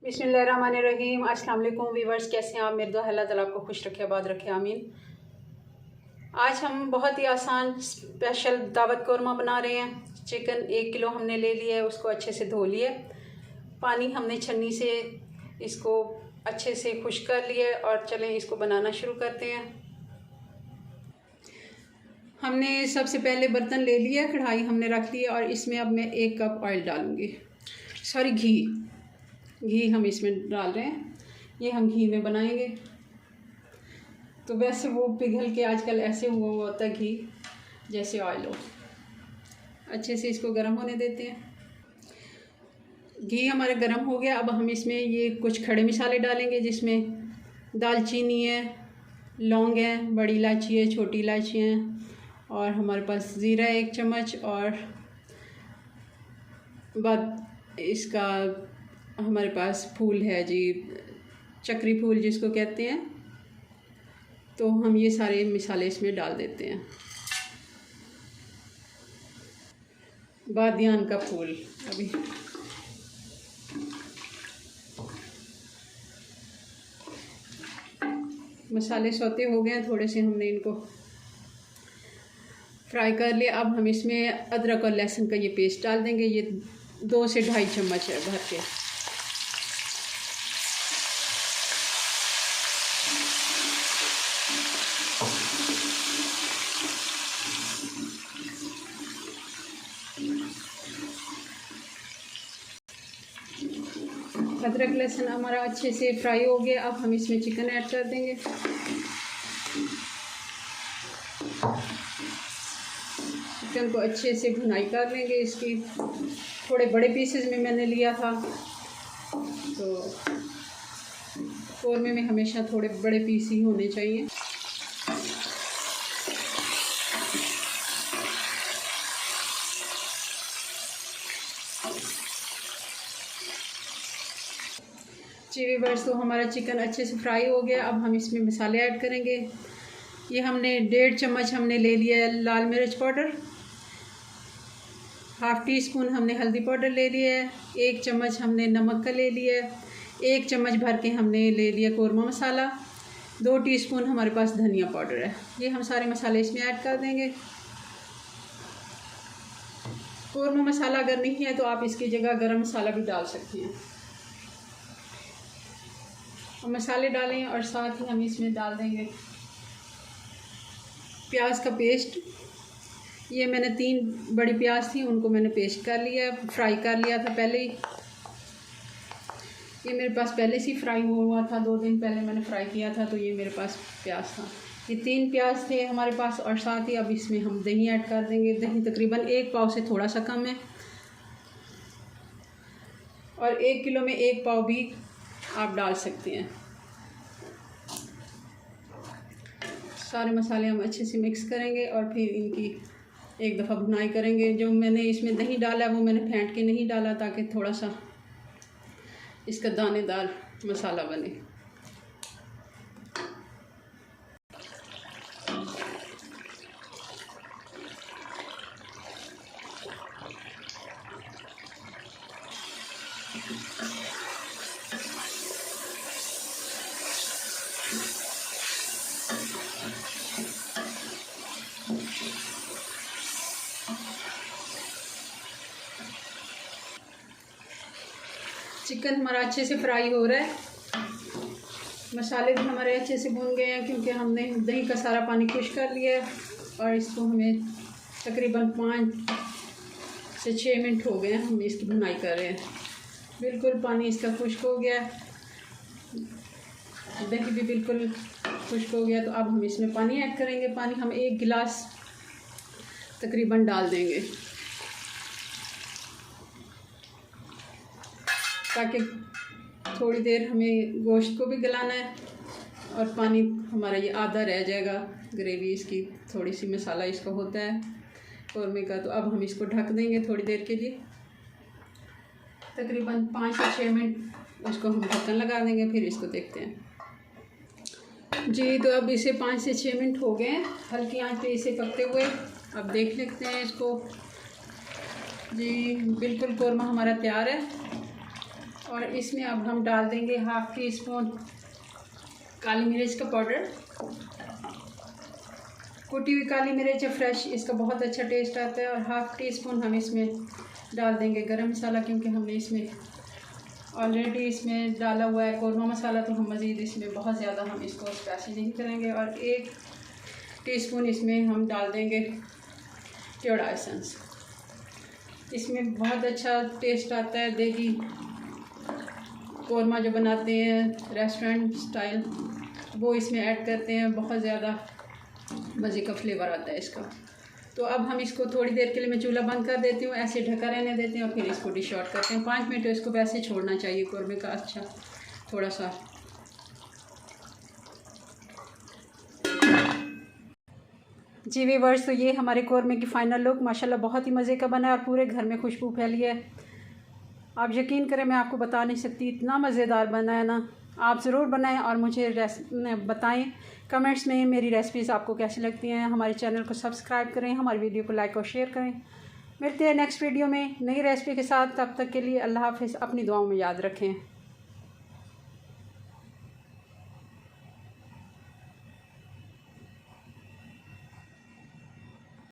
बिस्मिल्लाहिर्रहमानिर्रहीम। अस्सलाम वालेकुम वीवर्स, कैसे हैं आप? मेरे दुआ अल्लाह ताला आपको खुश रखे, आबाद रखे, आमीन। आज हम बहुत ही आसान स्पेशल दावत कौरमा बना रहे हैं। चिकन 1 किलो हमने ले लिया है, उसको अच्छे से धो लिया। पानी हमने छन्नी से इसको अच्छे से खुश्क कर लिया और चलें इसको बनाना शुरू करते हैं। हमने सबसे पहले बर्तन ले लिया, कढ़ाई हमने रख लिया और इसमें अब मैं 1 कप ऑयल डालूँगी, सॉरी घी हम इसमें डाल रहे हैं। ये हम घी में बनाएंगे। तो वैसे वो पिघल के आजकल ऐसे हुआ होता है घी जैसे ऑयल हो। अच्छे से इसको गर्म होने देते हैं। घी हमारा गर्म हो गया। अब हम इसमें ये कुछ खड़े मसाले डालेंगे, जिसमें दालचीनी है, लौंग है, बड़ी इलायची है, छोटी इलायची है और हमारे पास ज़ीरा 1 चम्मच और बाद इसका हमारे पास फूल है जी, चक्री फूल जिसको कहते हैं। तो हम ये सारे मसाले इसमें डाल देते हैं। बादियान का फूल अभी मसाले सौते हो गए हैं, थोड़े से हमने इनको फ्राई कर लिया। अब हम इसमें अदरक और लहसुन का ये पेस्ट डाल देंगे। ये 2 से 2.5 चम्मच है भर के। अदरक लहसुन हमारा अच्छे से फ्राई हो गया। अब हम इसमें चिकन ऐड कर देंगे। चिकन को अच्छे से भुनाई कर लेंगे। इसकी थोड़े बड़े पीसेस में मैंने लिया था, तो कौरमे में हमेशा थोड़े बड़े पीस ही होने चाहिए। जी वीवर्स, तो हमारा चिकन अच्छे से फ्राई हो गया। अब हम इसमें मसाले ऐड करेंगे। ये हमने 1.5 चम्मच हमने ले लिया है लाल मिर्च पाउडर, 1/2 टीस्पून हमने हल्दी पाउडर ले लिया है, 1 चम्मच हमने नमक का ले लिया है, 1 चम्मच भर के हमने ले लिया कौरमा मसाला, 2 टीस्पून हमारे पास धनिया पाउडर है। ये हम सारे मसाले इसमें ऐड कर देंगे। कौरमा मसाला अगर नहीं है तो आप इसकी जगह गरम मसाला भी डाल सकते हैं। मसाले डालें और साथ ही हम इसमें डाल देंगे प्याज का पेस्ट। ये मैंने 3 बड़ी प्याज थी, उनको मैंने पेस्ट कर लिया, फ्राई कर लिया था पहले ही। ये मेरे पास पहले से ही फ्राई हुआ था, 2 दिन पहले मैंने फ्राई किया था, तो ये मेरे पास प्याज था। ये 3 प्याज थे हमारे पास। और साथ ही अब इसमें हम दही ऐड कर देंगे। दही तकरीबन 1 पाव से थोड़ा सा कम है और 1 किलो में 1 पाव भी आप डाल सकते हैं। सारे मसाले हम अच्छे से मिक्स करेंगे और फिर इनकी एक दफ़ा भुनाई करेंगे। जो मैंने इसमें दही डाला है वो मैंने फेंट के नहीं डाला, ताकि थोड़ा सा इसका दानेदार मसाला बने। चिकन हमारा अच्छे से फ्राई हो रहा है। मसाले भी हमारे अच्छे से भुन गए हैं, क्योंकि हमने दही का सारा पानी खुश्क कर लिया है। और इसको हमें तकरीबन 5 से 6 मिनट हो गए हैं, हम इसकी भुनाई कर रहे हैं। बिल्कुल पानी इसका खुश्क हो गया, दही भी बिल्कुल खुश्क हो गया। तो अब हम इसमें पानी ऐड करेंगे। पानी हम 1 गिलास तकरीबन डाल देंगे, ताकि थोड़ी देर हमें गोश्त को भी गलाना है और पानी हमारा ये आधा रह जाएगा। ग्रेवी इसकी थोड़ी सी मसाला इसका होता है कौरमे का। तो अब हम इसको ढक देंगे थोड़ी देर के लिए, तकरीबन 5 से 6 मिनट उसको हम ढक्कन लगा देंगे। फिर इसको देखते हैं जी। तो अब इसे 5 से 6 मिनट हो गए हैं हल्की आंच पे इसे पकते हुए। अब देख लेते हैं इसको जी। बिल्कुल कौरमा हमारा तैयार है। और इसमें अब हम डाल देंगे 1/2 टीस्पून काली मिर्च का पाउडर। कुटी हुई काली मिर्च है फ्रेश, इसका बहुत अच्छा टेस्ट आता है। और 1/2 टीस्पून हम इसमें डाल देंगे गरम मसाला, क्योंकि हमने इसमें ऑलरेडी इसमें डाला हुआ है कौरमा मसाला, तो हम मज़ीद इसमें बहुत ज़्यादा हम इसको स्पाइसी नहीं करेंगे। और 1 टीस्पून इसमें हम डाल देंगे केवड़ा एसेंस। इसमें बहुत अच्छा टेस्ट आता है। देगी कौरमा जो बनाते हैं रेस्टोरेंट स्टाइल, वो इसमें ऐड करते हैं, बहुत ज़्यादा मज़े का फ्लेवर आता है इसका। तो अब हम इसको थोड़ी देर के लिए मैं चूल्हा बंद कर देती हूँ, ऐसे ढका रहने देते हैं और फिर इसको डिश आउट करते हैं। 5 मिनट इसको वैसे छोड़ना चाहिए कौरमे का अच्छा थोड़ा सा। जी व्यूअर्स, तो ये हमारे कौरमे की फ़ाइनल लुक माशाल्लाह बहुत ही मज़े का बना है और पूरे घर में खुशबू फैली है। आप यकीन करें, मैं आपको बता नहीं सकती, इतना मज़ेदार बना है ना। आप ज़रूर बनाएं और मुझे बताएं कमेंट्स में मेरी रेसिपीज़ आपको कैसी लगती हैं। हमारे चैनल को सब्सक्राइब करें, हमारी वीडियो को लाइक और शेयर करें। मिलते हैं नेक्स्ट वीडियो में नई रेसिपी के साथ। तब तक के लिए अल्लाह हाफ़िज़। अपनी दुआओं में याद रखें।